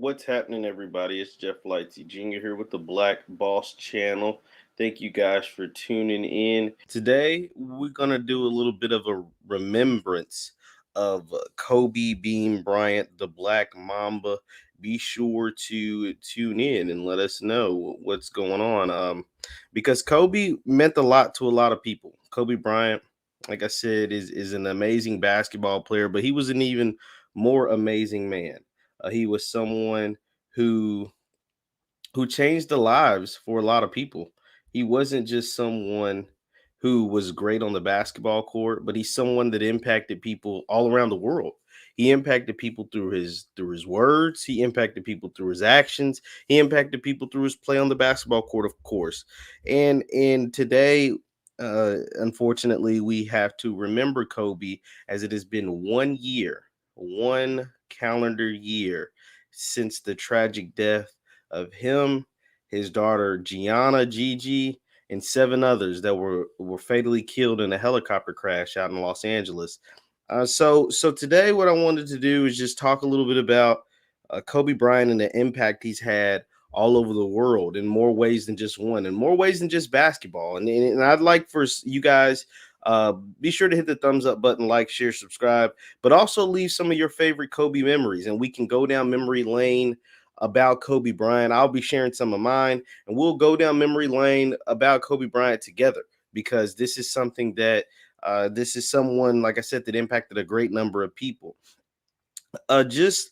What's happening, everybody? It's Jeff Lightsy Jr. here with the Black Boss Channel. Thank you guys for tuning in. Today, we're going to do a little bit of a remembrance of Kobe Bean Bryant, the Black Mamba. Be sure to tune in and let us know what's going on. Because Kobe meant a lot to a lot of people. Kobe Bryant, like I said, is an amazing basketball player, but he was an even more amazing man. He was someone who changed the lives for a lot of people. He wasn't just someone who was great on the basketball court, but he's someone that impacted people all around the world. He impacted people through his words. He impacted people through his actions. He impacted people through his play on the basketball court, of course. And today, unfortunately, we have to remember Kobe as it has been 1 year, one calendar year since the tragic death of him, his daughter Gianna, Gigi, and seven others that were fatally killed in a helicopter crash out in Los Angeles. So today, what I wanted to do is just talk a little bit about Kobe Bryant and the impact he's had all over the world in more ways than just one, in more ways than just basketball. And I'd like for you guys. Be sure to hit the thumbs up button, like, share, subscribe, but also leave some of your favorite Kobe memories, and we can go down memory lane about Kobe Bryant. I'll be sharing some of mine, and we'll go down memory lane about Kobe Bryant together because this is something that this is someone, like I said, that impacted a great number of people. Just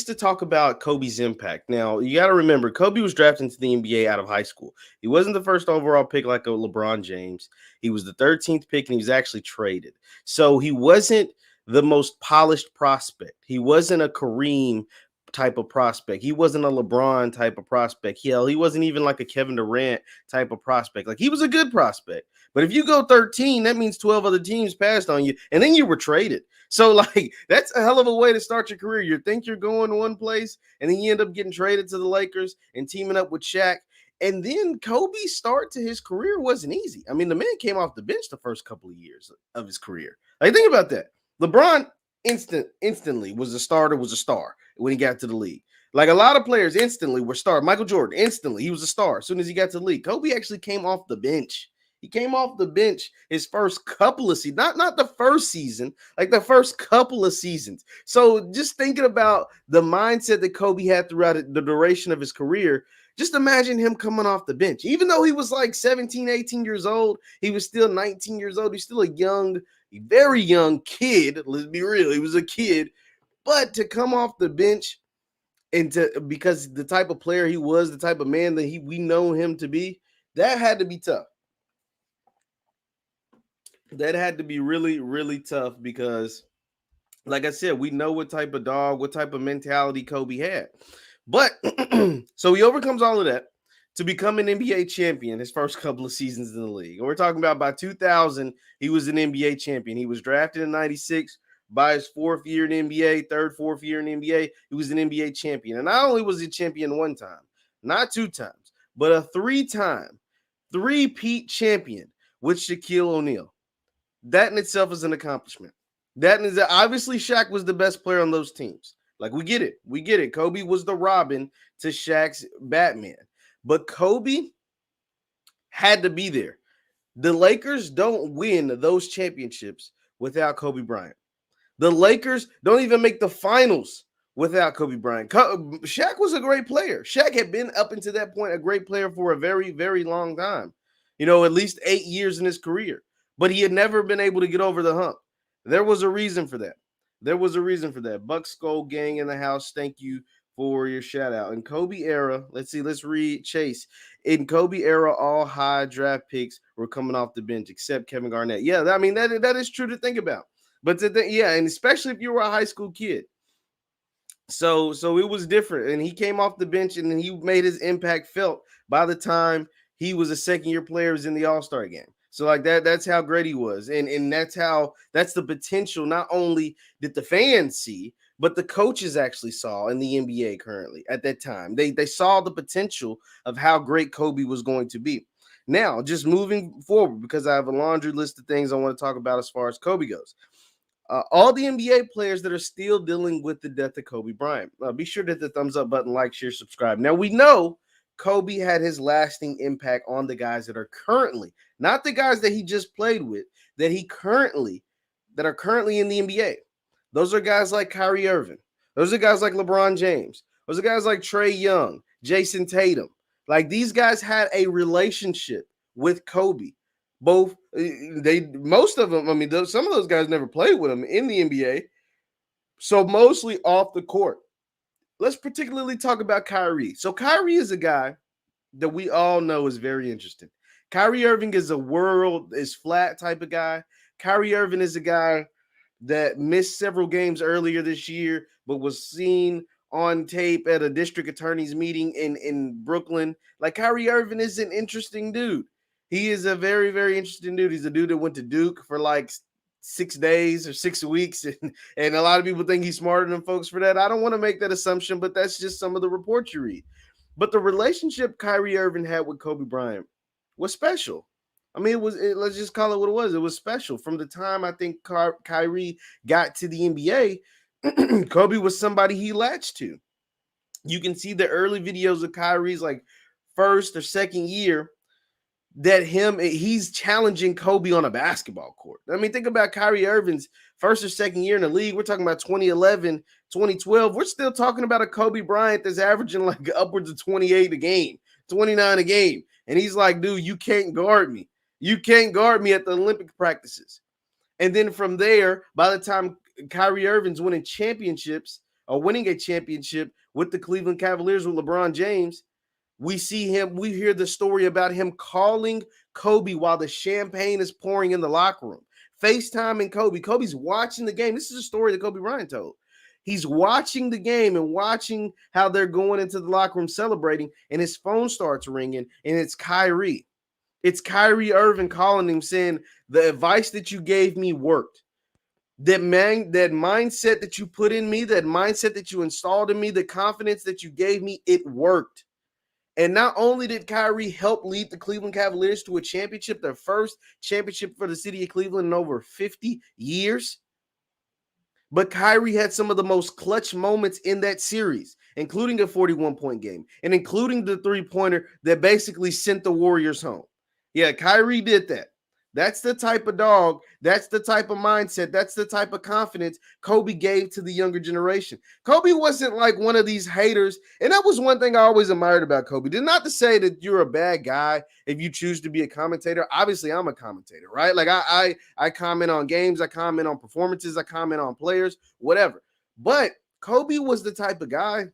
to talk about Kobe's impact. Now, you got to remember, Kobe was drafted into the NBA out of high school. He wasn't the first overall pick like a LeBron James. He was the 13th pick, and he was actually traded. So he wasn't the most polished prospect. He wasn't a Kareem type of prospect. He wasn't a LeBron type of prospect. Hell, he wasn't even like a Kevin Durant type of prospect. Like, he was a good prospect. But if you go 13, that means 12 other teams passed on you, and then you were traded. So, like, that's a hell of a way to start your career. You think you're going one place, and then you end up getting traded to the Lakers and teaming up with Shaq. And then Kobe's start to his career wasn't easy. I mean, the man came off the bench the first couple of years of his career. Like, think about that. LeBron instantly was a starter, was a star when he got to the league. Like, a lot of players instantly were stars. Michael Jordan, instantly, he was a star as soon as he got to the league. Kobe actually came off the bench. He came off the bench his first couple of seasons, not the first season, like the first couple of seasons. So just thinking about the mindset that Kobe had throughout the duration of his career, just imagine him coming off the bench. Even though he was like 17, 18 years old, he was still 19 years old. He's still a very young kid. Let's be real. He was a kid. But to come off the bench and because the type of player he was, the type of man that we know him to be, that had to be tough. That had to be really, really tough because, like I said, we know what type of dog, what type of mentality Kobe had. But so he overcomes all of that to become an NBA champion his first couple of seasons in the league. And we're talking about by 2000, he was an NBA champion. He was drafted in 96. By his fourth year in the NBA, fourth year in the NBA, he was an NBA champion. And not only was he champion one time, not two times, but a three-peat champion with Shaquille O'Neal. That in itself is an accomplishment. That is obviously Shaq was the best player on those teams. Like, we get it. Kobe was the Robin to Shaq's Batman. But Kobe had to be there. The Lakers don't win those championships without Kobe Bryant. The Lakers don't even make the finals without Kobe Bryant. Shaq was a great player. Shaq had been up until that point a great player for a very, very long time. At least 8 years in his career. But he had never been able to get over the hump. There was a reason for that. Buck Skull Gang in the house, thank you for your shout out. In Kobe era, let's read Chase. In Kobe era, all high draft picks were coming off the bench except Kevin Garnett. Yeah, I mean, that is true to think about. But and especially if you were a high school kid. So it was different. And he came off the bench and he made his impact felt by the time he was a second-year player, was in the All-Star game. So like that's how great he was. And that's the potential not only did the fans see, but the coaches actually saw in the NBA currently at that time. They saw the potential of how great Kobe was going to be. Now, just moving forward, because I have a laundry list of things I want to talk about as far as Kobe goes. All the NBA players that are still dealing with the death of Kobe Bryant. Be sure to hit the thumbs up button, like, share, subscribe. Now, we know Kobe had his lasting impact on the guys that are currently, not the guys that he just played with, that are currently in the NBA. Those are guys like Kyrie Irving. Those are guys like LeBron James. Those are guys like Trae Young, Jason Tatum. Like, these guys had a relationship with Kobe. Both most of them. I mean, some of those guys never played with him in the NBA. So mostly off the court. Let's particularly talk about Kyrie. So Kyrie is a guy that we all know is very interesting. Kyrie Irving is a world is flat type of guy. Kyrie Irving is a guy that missed several games earlier this year, but was seen on tape at a district attorney's meeting in Brooklyn. Like, Kyrie Irving is an interesting dude. He is a very, very interesting dude. He's a dude that went to Duke for like 6 days or 6 weeks. And a lot of people think he's smarter than folks for that. I don't want to make that assumption, but that's just some of the reports you read. But the relationship Kyrie Irving had with Kobe Bryant was special. I mean, let's just call it what it was. It was special. From the time I think Kyrie got to the NBA, Kobe was somebody he latched to. You can see the early videos of Kyrie's like first or second year that he's challenging Kobe on a basketball court. I mean, think about Kyrie Irving's first or second year in the league. We're talking about 2011, 2012. We're still talking about a Kobe Bryant that's averaging like upwards of 28 a game, 29 a game. And he's like, dude, you can't guard me. You can't guard me at the Olympic practices. And then from there, by the time Kyrie Irving's winning championships or winning a championship with the Cleveland Cavaliers with LeBron James, we hear the story about him calling Kobe while the champagne is pouring in the locker room. FaceTiming Kobe. Kobe's watching the game. This is a story that Kobe Bryant told. He's watching the game and watching how they're going into the locker room celebrating, and his phone starts ringing, and it's Kyrie. It's Kyrie Irving calling him saying, the advice that you gave me worked. That mindset that you put in me, that mindset that you installed in me, the confidence that you gave me, it worked. And not only did Kyrie help lead the Cleveland Cavaliers to a championship, their first championship for the city of Cleveland in over 50 years, but Kyrie had some of the most clutch moments in that series, including a 41-point game and including the three-pointer that basically sent the Warriors home. Yeah, Kyrie did that. That's the type of dog, that's the type of mindset, that's the type of confidence Kobe gave to the younger generation. Kobe wasn't like one of these haters, and that was one thing I always admired about Kobe. Did not to say that you're a bad guy if you choose to be a commentator. Obviously, I'm a commentator, right? Like I comment on games, I comment on performances, I comment on players, whatever. But Kobe was the type of guy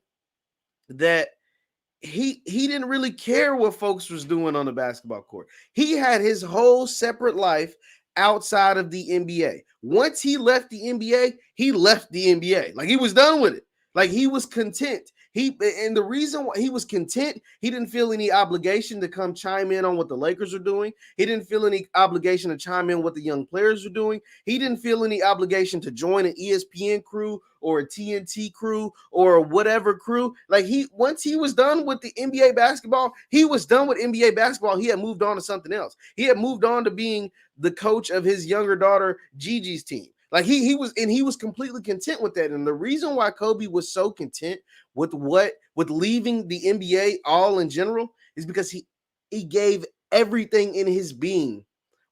that he didn't really care what folks was doing on the basketball court. He had his whole separate life outside of the NBA. Once he left the NBA, he left the NBA. Like, he was done with it. Like, he was content. And the reason why he was content, he didn't feel any obligation to come chime in on what the Lakers are doing. He didn't feel any obligation to chime in what the young players are doing. He didn't feel any obligation to join an ESPN crew or a TNT crew or whatever crew. Like, once he was done with the NBA basketball, he was done with NBA basketball. He had moved on to something else. He had moved on to being the coach of his younger daughter Gigi's team. Like, he was completely content with that. And the reason why Kobe was so content with leaving the NBA all in general is because he gave everything in his being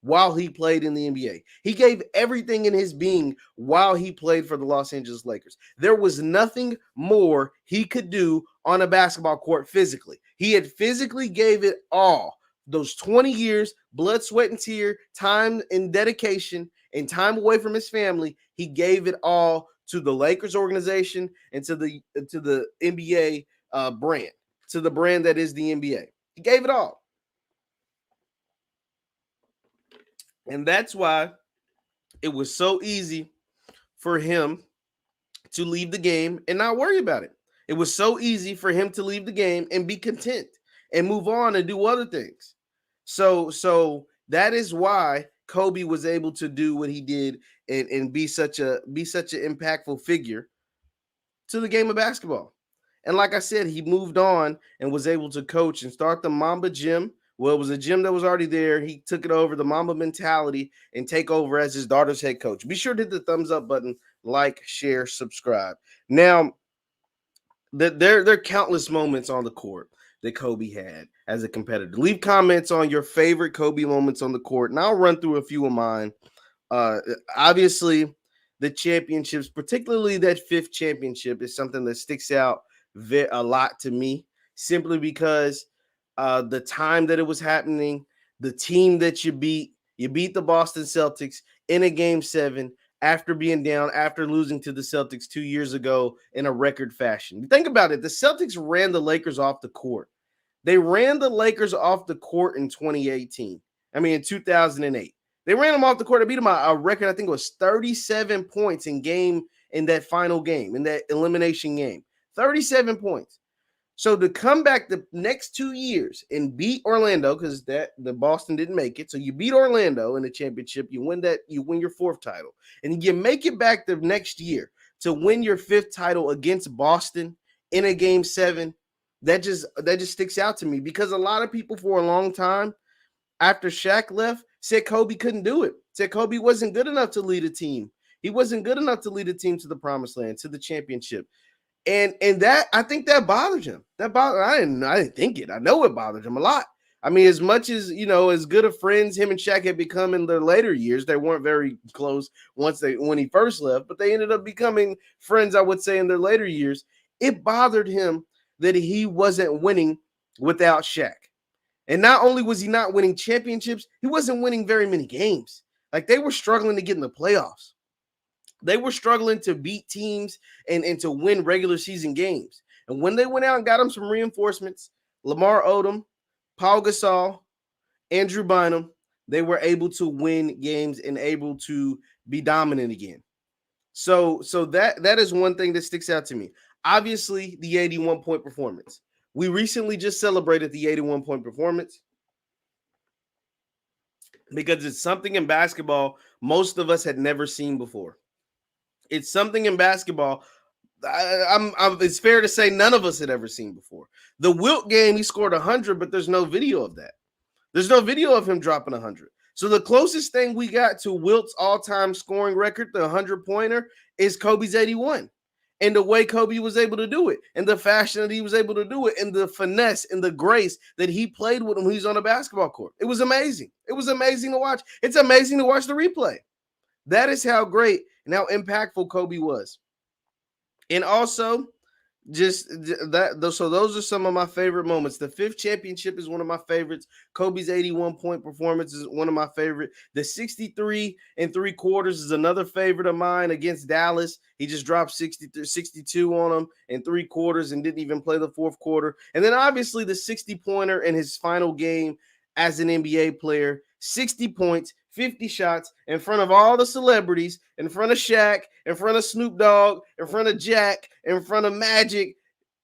while he played in the NBA. He gave everything in his being while he played for the Los Angeles Lakers. There was nothing more he could do on a basketball court physically. He had physically gave it all. Those 20 years, blood, sweat, and tear, time and dedication, and time away from his family, he gave it all to the Lakers organization and to the NBA brand, to the brand that is the NBA. He gave it all. And that's why it was so easy for him to leave the game and not worry about it. It was so easy for him to leave the game and be content and move on and do other things. So that is why Kobe was able to do what he did and be such an impactful figure to the game of basketball. And like I said, he moved on and was able to coach and start the Mamba Gym Well, it was a gym that was already there. He took it over, the Mamba mentality, and take over as his daughter's head coach. Be sure to hit the thumbs up button, like, share, subscribe. Now, there are countless moments on the court that Kobe had as a competitor. Leave comments on your favorite Kobe moments on the court, and I'll run through a few of mine. Obviously, the championships, particularly that fifth championship, is something that sticks out a lot to me, simply because the time that it was happening, the team that you beat the Boston Celtics in a game 7 after being down, after losing to the Celtics 2 years ago in a record fashion. Think about it. The Celtics ran the Lakers off the court. They ran the Lakers off the court in 2018. In 2008. They ran them off the court. They beat them a record, I think it was 37 points in that final game, in that elimination game. 37 points. So to come back the next 2 years and beat Orlando, because the Boston didn't make it. So you beat Orlando in the championship. You win your 4th title. And you make it back the next year to win your 5th title against Boston in a game 7. That just sticks out to me, because a lot of people for a long time after Shaq left said Kobe couldn't do it. Said Kobe wasn't good enough to lead a team. He wasn't good enough to lead a team to the promised land, to the championship. And that, I think that bothered him. I didn't think it. I know it bothered him a lot. As much as, as good of friends him and Shaq had become in their later years, they weren't very close when he first left, but they ended up becoming friends, I would say, in their later years. It bothered him that he wasn't winning without Shaq. And not only was he not winning championships, he wasn't winning very many games. Like, they were struggling to get in the playoffs. They were struggling to beat teams and to win regular season games. And when they went out and got him some reinforcements, Lamar Odom, Paul Gasol, Andrew Bynum, they were able to win games and able to be dominant again. So that is one thing that sticks out to me. Obviously, the 81-point performance. We recently just celebrated the 81-point performance because it's something in basketball most of us had never seen before. It's something in basketball it's fair to say none of us had ever seen before. The Wilt game, he scored 100, but there's no video of that. There's no video of him dropping 100. So the closest thing we got to Wilt's all-time scoring record, the 100-pointer, is Kobe's 81. And the way Kobe was able to do it, and the fashion that he was able to do it, and the finesse and the grace that he played with him when he was on a basketball court. It was amazing. It was amazing to watch. It's amazing to watch the replay. That is how great and how impactful Kobe was. And also, so those are some of my favorite moments. The 5th championship is one of my favorites. Kobe's 81-point performance is one of my favorite. The 63 3/4 is another favorite of mine against Dallas. He just dropped 62 on them in 3/4 and didn't even play the 4th quarter. And then obviously the 60-pointer in his final game as an NBA player. 60 points, 50 shots in front of all the celebrities, in front of Shaq, in front of Snoop Dogg, in front of Jack, in front of Magic,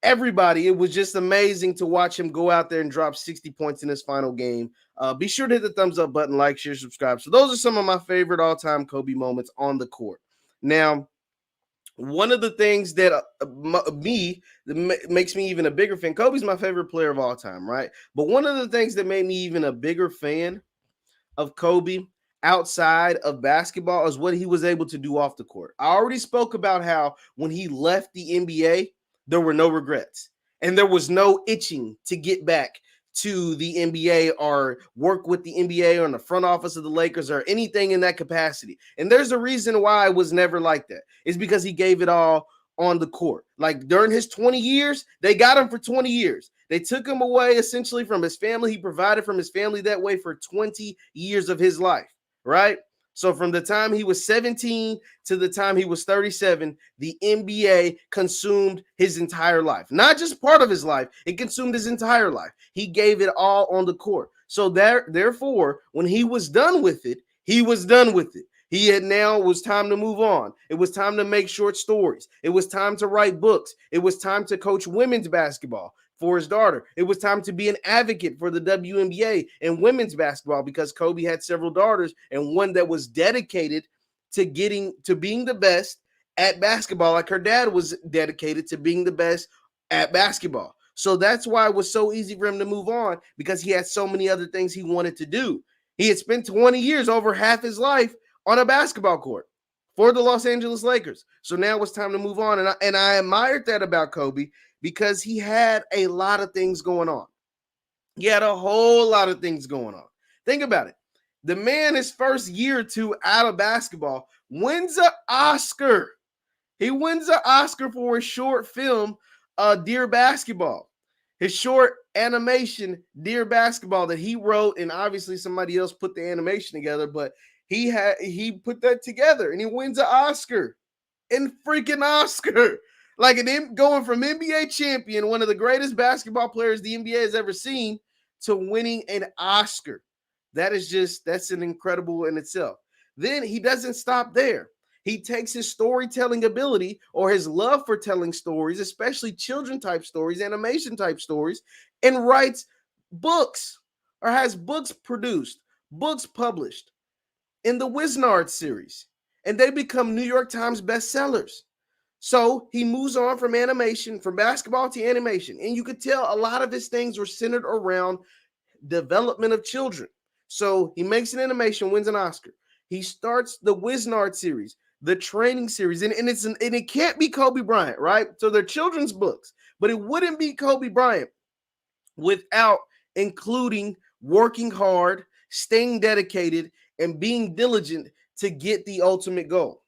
everybody. It was just amazing to watch him go out there and drop 60 points in his final game. Be sure to hit the thumbs up button, like, share, subscribe. So those are some of my favorite all-time Kobe moments on the court. Now, one of the things that makes me even a bigger fan, Kobe's my favorite player of all time, right? But one of the things that made me even a bigger fan of Kobe outside of basketball is what he was able to do off the court. I already spoke about how when he left the NBA, there were no regrets and there was no itching to get back to the NBA or work with the NBA or in the front office of the Lakers or anything in that capacity. And there's a reason why it was never like that. It's because he gave it all on the court. Like during his 20 years, they got him for 20 years. They took him away essentially from his family. He provided from his family that way for 20 years of his life, right? So from the time he was 17 to the time he was 37, the NBA consumed his entire life. Not just part of his life, it consumed his entire life. He gave it all on the court. So therefore, when he was done with it, he was done with it. It was time to move on. It was time to make short stories. It was time to write books. It was time to coach women's basketball for his daughter. It was time to be an advocate for the WNBA and women's basketball because Kobe had several daughters and one that was dedicated to being the best at basketball, like her dad was dedicated to being the best at basketball. So that's why it was so easy for him to move on, because he had so many other things he wanted to do. He had spent 20 years, over half his life, on a basketball court for the Los Angeles Lakers. So now it's time to move on. And I admired that about Kobe, because he had a lot of things going on. He had a whole lot of things going on. Think about it. The man, his first year or two out of basketball, wins an Oscar. He wins an Oscar for his short film, Dear Basketball. His short animation, Dear Basketball, that he wrote, and obviously somebody else put the animation together, but he put that together, and he wins an Oscar. In freaking Oscar. Like going from NBA champion, one of the greatest basketball players the NBA has ever seen, to winning an Oscar. That's an incredible in itself. Then he doesn't stop there. He takes his storytelling ability, or his love for telling stories, especially children type stories, animation type stories, and writes books, or has books produced, books published in the Wisnard series, and they become New York Times bestsellers. So he moves on from animation, from basketball to animation, and you could tell a lot of his things were centered around development of children. So he makes an animation, wins an Oscar. He starts the Wisnard series, the training series, and it can't be Kobe Bryant, right? So they're children's books, but it wouldn't be Kobe Bryant without including working hard, staying dedicated, and being diligent to get the ultimate goal.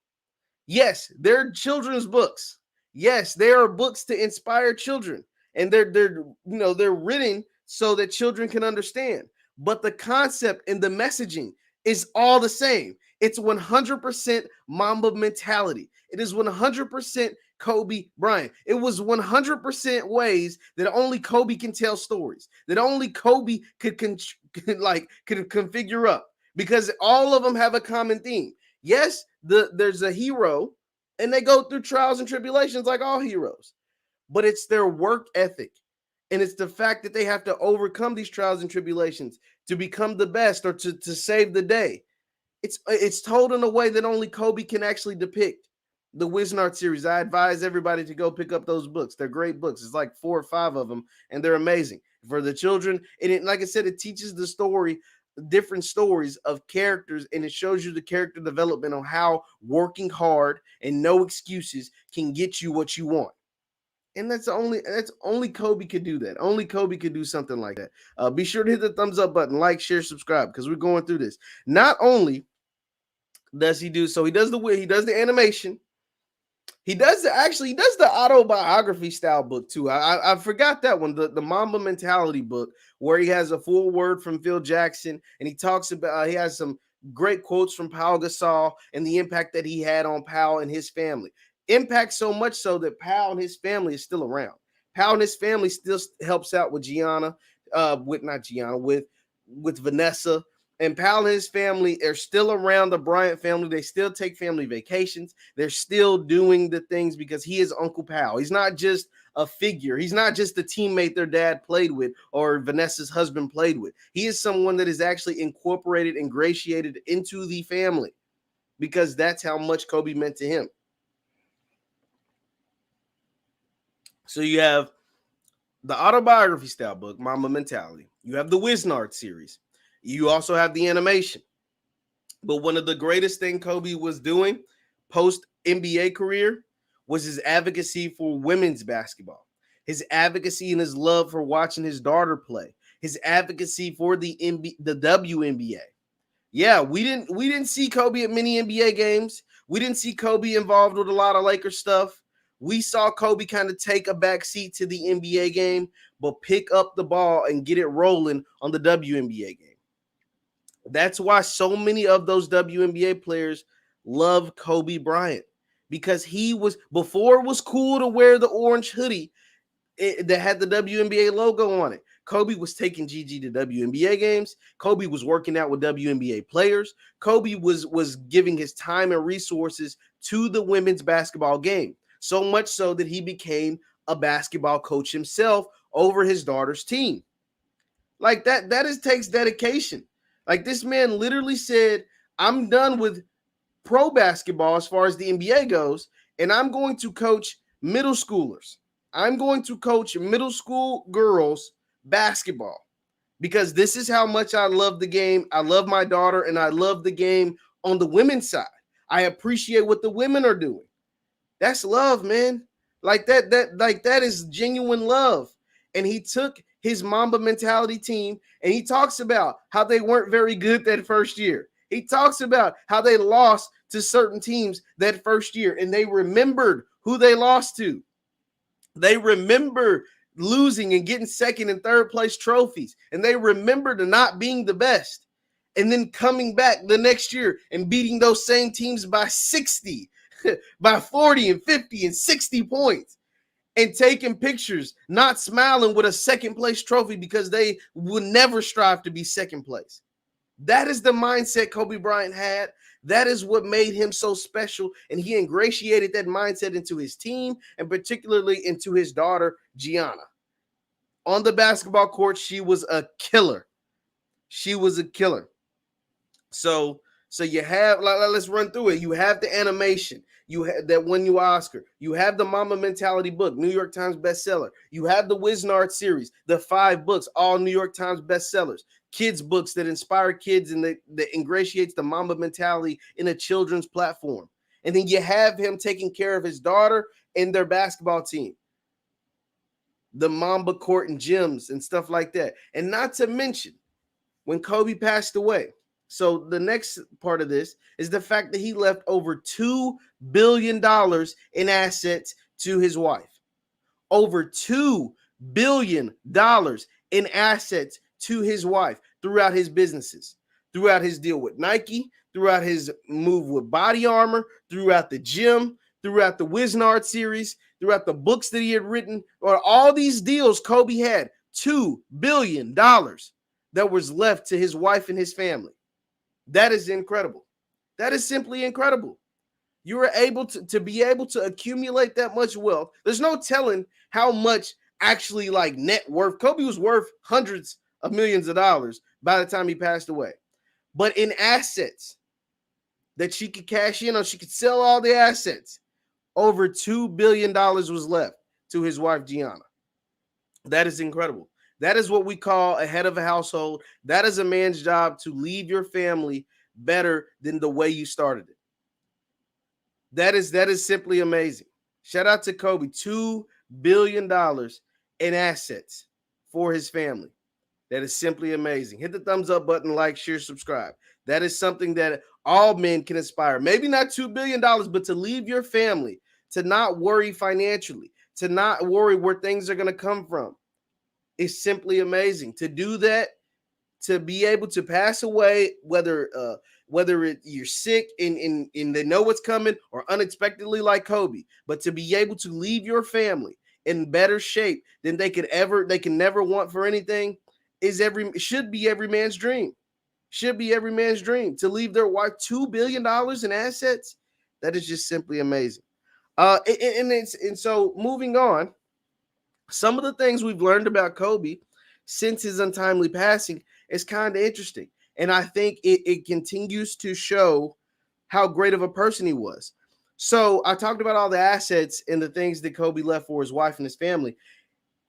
Yes, they're children's books. Yes, they are books to inspire children, and they're written so that children can understand. But the concept and the messaging is all the same. It's 100% Mamba mentality. It is 100% Kobe Bryant. It was 100% ways that only Kobe can tell stories, that only Kobe could configure up, because all of them have a common theme. Yes, there's a hero, and they go through trials and tribulations like all heroes, but it's their work ethic, and it's the fact that they have to overcome these trials and tribulations to become the best, or to save the day. It's told in a way that only Kobe can actually depict. The Wisnard series, I advise everybody to go pick up those books. They're great books. It's like 4 or 5 of them, and they're amazing for the children. And like I said, it teaches the story, different stories of characters, and it shows you the character development on how working hard and no excuses can get you what you want. And that's only Kobe could do that. Only Kobe could do something like that. Be sure to hit the thumbs up button, like, share, subscribe, because we're going through this. Not only does he do so, he does the animation. He does the autobiography style book too. I forgot that one, the Mamba Mentality book, where he has a full word from Phil Jackson, and he talks about he has some great quotes from Pau Gasol and the impact that he had on Pau and his family. Impact so much so that Pau and his family is still around. Pau and his family still helps out with Gianna, with Vanessa. And Pau and his family are still around the Bryant family. They still take family vacations. They're still doing the things because he is Uncle Pau. He's not just a figure. He's not just a teammate their dad played with or Vanessa's husband played with. He is someone that is actually incorporated, ingratiated into the family, because that's how much Kobe meant to him. So you have the autobiography style book, Mamba Mentality. You have the Wisnard series. You also have the animation. But one of the greatest things Kobe was doing post NBA career was his advocacy for women's basketball, his advocacy and his love for watching his daughter play, his advocacy for the WNBA. Yeah, we didn't see Kobe at many NBA games. We didn't see Kobe involved with a lot of Lakers stuff. We saw Kobe kind of take a back seat to the NBA game, but pick up the ball and get it rolling on the WNBA game. That's why so many of those WNBA players love Kobe Bryant, because before it was cool to wear the orange hoodie that had the WNBA logo on it. Kobe was taking Gigi to WNBA games. Kobe was working out with WNBA players. Kobe was giving his time and resources to the women's basketball game, so much so that he became a basketball coach himself over his daughter's team. Like that takes dedication. Like, this man literally said, I'm done with pro basketball as far as the NBA goes, and I'm going to coach middle schoolers. I'm going to coach middle school girls basketball because this is how much I love the game. I love my daughter, and I love the game on the women's side. I appreciate what the women are doing. That's love, man. That is genuine love. And he took his Mamba mentality team and he talks about how they weren't very good that first year. He talks about how they lost to certain teams that first year and they remembered who they lost to. They remember losing and getting second and third place trophies, and they remember the not being the best, and then coming back the next year and beating those same teams by 60, by 40 and 50 and 60 points, and taking pictures, not smiling with a second place trophy because they would never strive to be second place. That is the mindset Kobe Bryant had. That is what made him so special. And he ingratiated that mindset into his team and particularly into his daughter, Gianna. On the basketball court, she was a killer. She was a killer. So you have, let's run through it. You have the animation. You have that won you Oscar. You have the Mama Mentality book, New York Times bestseller. You have the Wiznard series, the 5 books, all New York Times bestsellers. Kids books that inspire kids and that ingratiates the Mamba mentality in a children's platform. And then you have him taking care of his daughter and their basketball team, the Mamba court and gyms and stuff like that. And not to mention when Kobe passed away. So the next part of this is the fact that he left over $2 billion in assets to his wife. Over $2 billion in assets to his wife throughout his businesses, throughout his deal with Nike, throughout his move with Body Armor, throughout the gym, throughout the Wiznard series, throughout the books that he had written, or all these deals Kobe had, $2 billion that was left to his wife and his family. That is incredible. That is simply incredible. You were able to be able to accumulate that much wealth. There's no telling how much actually like net worth. Kobe was worth hundreds of millions of dollars by the time he passed away. But in assets that she could cash in on, she could sell all the assets. Over $2 billion was left to his wife, Gianna. That is incredible. That is what we call a head of a household. That is a man's job, to leave your family better than the way you started it. That is simply amazing. Shout out to Kobe. $2 billion in assets for his family. That is simply amazing. Hit the thumbs up button, like, share, subscribe. That is something that all men can aspire. Maybe not $2 billion, but to leave your family, to not worry financially, to not worry where things are going to come from. It's simply amazing. To do that, to be able to pass away, whether you're sick and they know what's coming, or unexpectedly like Kobe, but to be able to leave your family in better shape than they can never want for anything should be every man's dream. Should be every man's dream to leave their wife $2 billion in assets. That is just simply amazing. And so moving on, some of the things we've learned about Kobe since his untimely passing is kind of interesting. And I think it continues to show how great of a person he was. So I talked about all the assets and the things that Kobe left for his wife and his family.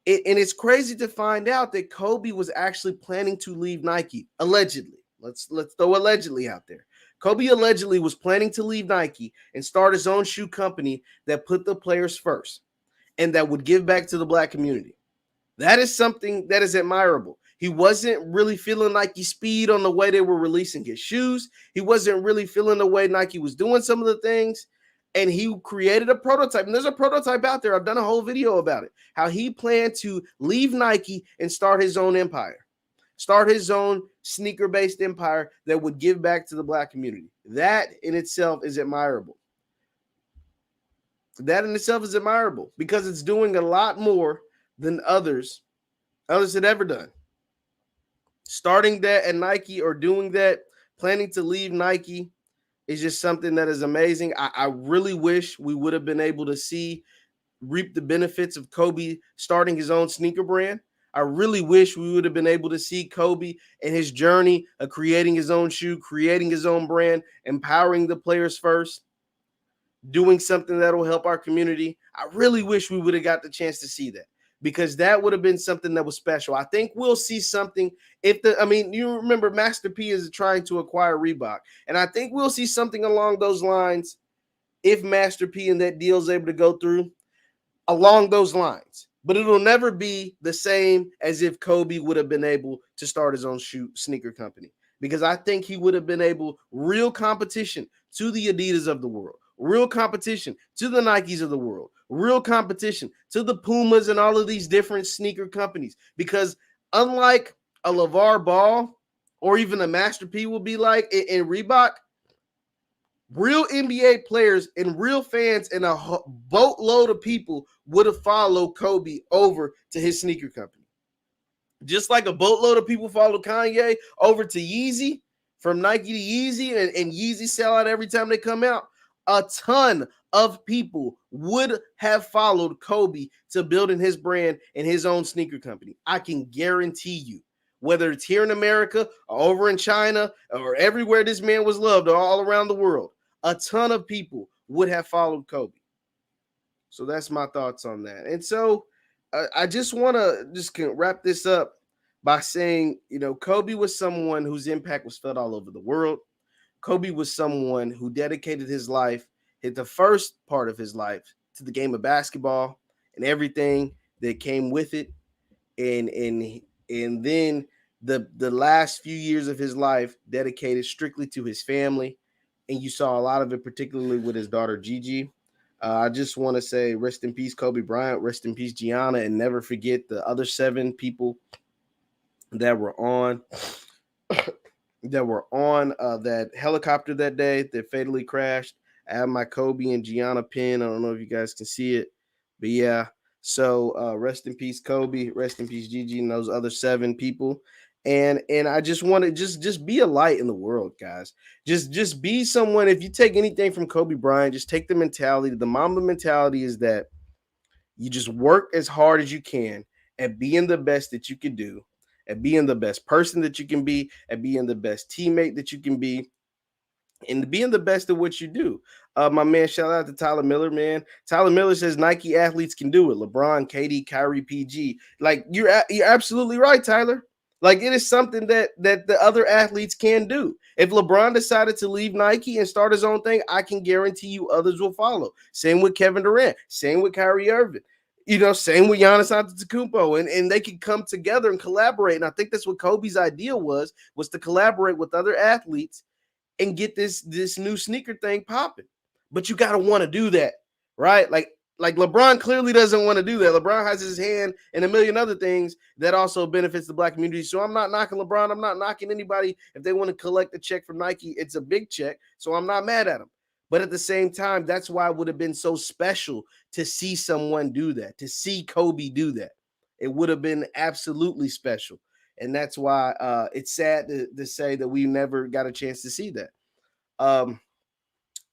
And it's crazy to find out that Kobe was actually planning to leave Nike, allegedly. Let's throw allegedly out there. Kobe allegedly was planning to leave Nike and start his own shoe company that put the players first and that would give back to the Black community. That is something that is admirable. He wasn't really feeling Nike speed on the way they were releasing his shoes. He wasn't really feeling the way Nike was doing some of the things. And he created a prototype. And there's a prototype out there. I've done a whole video about it. How he planned to leave Nike and start his own empire. Start his own sneaker-based empire that would give back to the Black community. That in itself is admirable. That in itself is admirable because it's doing a lot more than others had ever done. Starting that at Nike or doing that, planning to leave Nike is just something that is amazing. I really wish we would have been able to reap the benefits of Kobe starting his own sneaker brand. I really wish we would have been able to see Kobe and his journey of creating his own shoe, creating his own brand, empowering the players first. doing something that'll help our community. I really wish we would have got the chance to see that, because that would have been something that was special. I think we'll see something you remember Master P is trying to acquire Reebok, and I think we'll see something along those lines if Master P and that deal is able to go through along those lines. But it'll never be the same as if Kobe would have been able to start his own sneaker company, because I think he would have been able real competition to the Adidas of the world, real competition to the Nikes of the world, real competition to the Pumas and all of these different sneaker companies. Because unlike a LeVar Ball or even a Master P will be like in Reebok, real NBA players and real fans and a boatload of people would have followed Kobe over to his sneaker company. Just like a boatload of people followed Kanye over to Yeezy, from Nike to Yeezy, and Yeezy sell out every time they come out. A ton of people would have followed Kobe to building his brand and his own sneaker company. I can guarantee you, whether it's here in America or over in China or everywhere this man was loved or all around the world, a ton of people would have followed Kobe. So that's my thoughts on that. And so I just want to just wrap this up by saying, Kobe was someone whose impact was felt all over the world. Kobe was someone who dedicated his life, hit the first part of his life, to the game of basketball and everything that came with it. And then the last few years of his life dedicated strictly to his family. And you saw a lot of it, particularly with his daughter, Gigi. I just want to say rest in peace, Kobe Bryant, rest in peace, Gianna, and never forget the other 7 people that were on that helicopter that day that fatally crashed. I have my Kobe and Gianna pin. I don't know if you guys can see it, but yeah. So rest in peace, Kobe. Rest in peace, Gigi, and those other 7 people. And I just want to just be a light in the world, guys. Just be someone. If you take anything from Kobe Bryant, just take the mentality. The Mamba mentality is that you just work as hard as you can at being the best that you can do, at being the best person that you can be, at being the best teammate that you can be, and being the best at what you do. My man, shout out to Tyler Miller, man. Tyler Miller says Nike athletes can do it. LeBron, KD, Kyrie, PG. Like you're absolutely right, Tyler. Like it is something that the other athletes can do. If LeBron decided to leave Nike and start his own thing, I can guarantee you others will follow. Same with Kevin Durant. Same with Kyrie Irving. Same with Giannis Antetokounmpo, and they can come together and collaborate. And I think that's what Kobe's idea was to collaborate with other athletes and get this new sneaker thing popping. But you got to want to do that, right? Like LeBron clearly doesn't want to do that. LeBron has his hand in a million other things that also benefits the Black community. So I'm not knocking LeBron. I'm not knocking anybody. If they want to collect a check from Nike, it's a big check. So I'm not mad at them. But at the same time, that's why it would have been so special to see someone do that, to see Kobe do that. It would have been absolutely special. And that's why it's sad to say that we never got a chance to see that.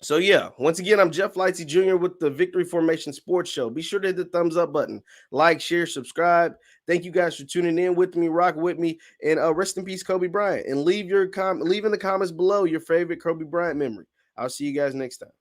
So yeah, once again, I'm Jeff Lightsy Jr. with the Victory Formation Sports Show. Be sure to hit the thumbs up button, like, share, subscribe. Thank you guys for tuning in with me, rock with me, and rest in peace, Kobe Bryant. And leave in the comments below your favorite Kobe Bryant memory. I'll see you guys next time.